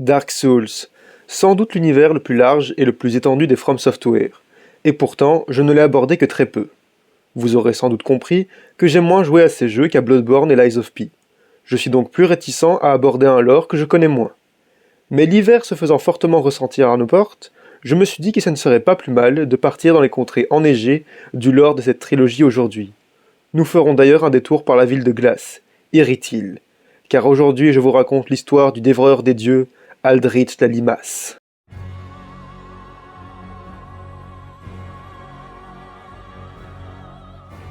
Dark Souls, sans doute l'univers le plus large et le plus étendu des From Software, et pourtant je ne l'ai abordé que très peu. Vous aurez sans doute compris que j'aime moins jouer à ces jeux qu'à Bloodborne et Lies of P. Je suis donc plus réticent à aborder un lore que je connais moins. Mais l'hiver se faisant fortement ressentir à nos portes, je me suis dit que ça ne serait pas plus mal de partir dans les contrées enneigées du lore de cette trilogie aujourd'hui. Nous ferons d'ailleurs un détour par la ville de glace, Irithyll, car aujourd'hui je vous raconte l'histoire du dévoreur des dieux, Aldrich la limace.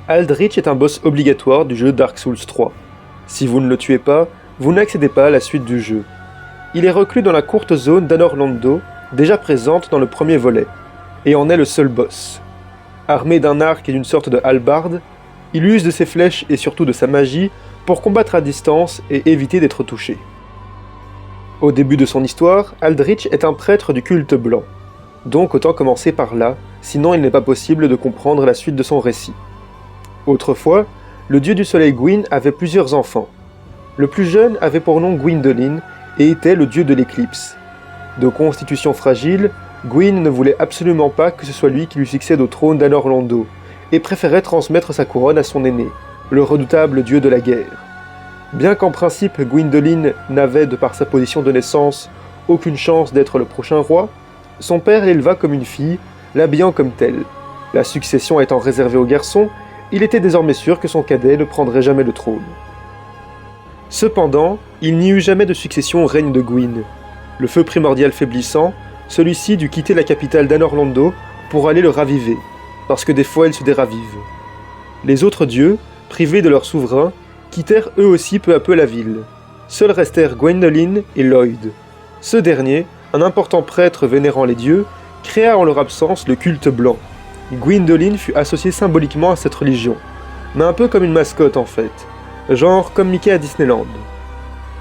Aldrich est un boss obligatoire du jeu Dark Souls 3. Si vous ne le tuez pas, vous n'accédez pas à la suite du jeu. Il est reclus dans la courte zone d'Anor Londo, déjà présente dans le premier volet, et en est le seul boss. Armé d'un arc et d'une sorte de hallebarde, il use de ses flèches et surtout de sa magie pour combattre à distance et éviter d'être touché. Au début de son histoire, Aldrich est un prêtre du culte blanc. Donc autant commencer par là, sinon il n'est pas possible de comprendre la suite de son récit. Autrefois, le dieu du soleil Gwyn avait plusieurs enfants. Le plus jeune avait pour nom Gwyndolin et était le dieu de l'éclipse. De constitution fragile, Gwyn ne voulait absolument pas que ce soit lui qui lui succède au trône d'Anor Londo, et préférait transmettre sa couronne à son aîné, le redoutable dieu de la guerre. Bien qu'en principe Gwyndolin n'avait, de par sa position de naissance, aucune chance d'être le prochain roi, son père l'éleva comme une fille, l'habillant comme telle. La succession étant réservée aux garçons, il était désormais sûr que son cadet ne prendrait jamais le trône. Cependant, il n'y eut jamais de succession au règne de Gwyn. Le feu primordial faiblissant, celui-ci dut quitter la capitale d'Anor Londo pour aller le raviver, parce que des fois il se déravive. Les autres dieux, privés de leur souverain, quittèrent eux aussi peu à peu la ville. Seuls restèrent Gwyndolin et Lloyd. Ce dernier, un important prêtre vénérant les dieux, créa en leur absence le culte blanc. Gwyndolin fut associée symboliquement à cette religion, mais un peu comme une mascotte en fait, genre comme Mickey à Disneyland.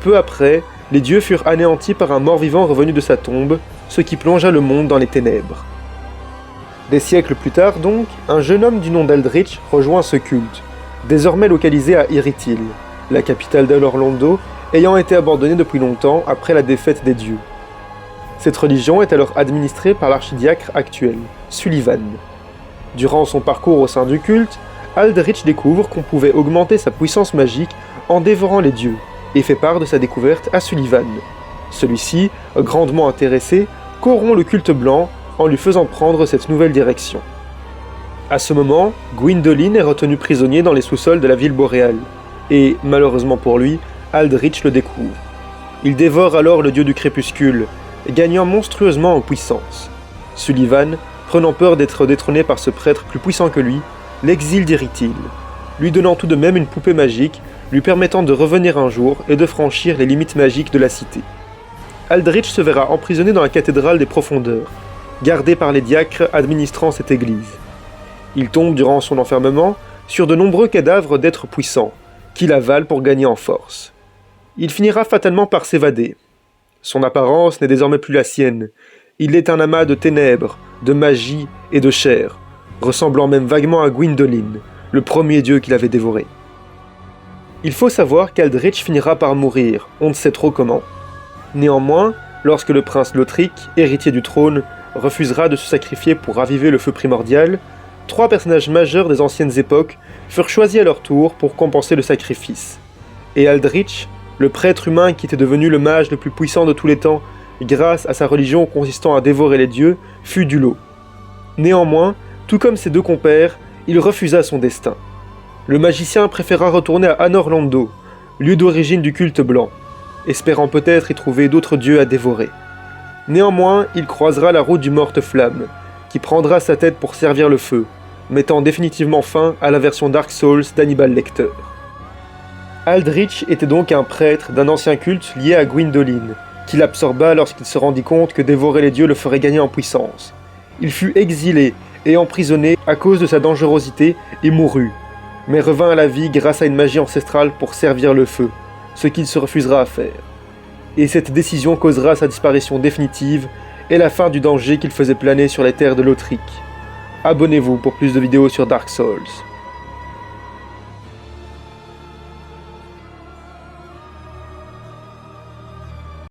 Peu après, les dieux furent anéantis par un mort-vivant revenu de sa tombe, ce qui plongea le monde dans les ténèbres. Des siècles plus tard donc, un jeune homme du nom d'Aldrich rejoint ce culte, désormais localisé à Irithyll, la capitale d'Anor Londo, ayant été abandonnée depuis longtemps après la défaite des dieux. Cette religion est alors administrée par l'archidiacre actuel, Sullivan. Durant son parcours au sein du culte, Aldrich découvre qu'on pouvait augmenter sa puissance magique en dévorant les dieux, et fait part de sa découverte à Sullivan. Celui-ci, grandement intéressé, corrompt le culte blanc en lui faisant prendre cette nouvelle direction. À ce moment, Gwyndolin est retenu prisonnier dans les sous-sols de la ville boréale, et, malheureusement pour lui, Aldrich le découvre. Il dévore alors le dieu du crépuscule, gagnant monstrueusement en puissance. Sullivan, prenant peur d'être détrôné par ce prêtre plus puissant que lui, l'exile d'Irithyll, lui donnant tout de même une poupée magique, lui permettant de revenir un jour et de franchir les limites magiques de la cité. Aldrich se verra emprisonné dans la cathédrale des profondeurs, gardé par les diacres administrant cette église. Il tombe durant son enfermement sur de nombreux cadavres d'êtres puissants, qu'il avale pour gagner en force. Il finira fatalement par s'évader. Son apparence n'est désormais plus la sienne. Il est un amas de ténèbres, de magie et de chair, ressemblant même vaguement à Gwyndolin, le premier dieu qu'il avait dévoré. Il faut savoir qu'Aldrich finira par mourir, on ne sait trop comment. Néanmoins, lorsque le prince Lothric, héritier du trône, refusera de se sacrifier pour raviver le feu primordial, 3 personnages majeurs des anciennes époques furent choisis à leur tour pour compenser le sacrifice. Et Aldrich, le prêtre humain qui était devenu le mage le plus puissant de tous les temps grâce à sa religion consistant à dévorer les dieux, fut du lot. Néanmoins, tout comme ses 2 compères, il refusa son destin. Le magicien préféra retourner à Anor Londo, lieu d'origine du culte blanc, espérant peut-être y trouver d'autres dieux à dévorer. Néanmoins, il croisera la route du Morte-Flamme, qui prendra sa tête pour servir le feu, mettant définitivement fin à la version Dark Souls d'Hannibal Lecter. Aldrich était donc un prêtre d'un ancien culte lié à Gwyndolin, qu'il absorba lorsqu'il se rendit compte que dévorer les dieux le ferait gagner en puissance. Il fut exilé et emprisonné à cause de sa dangerosité et mourut, mais revint à la vie grâce à une magie ancestrale pour servir le feu, ce qu'il se refusera à faire. Et cette décision causera sa disparition définitive et la fin du danger qu'il faisait planer sur les terres de Lothric. Abonnez-vous pour plus de vidéos sur Dark Souls.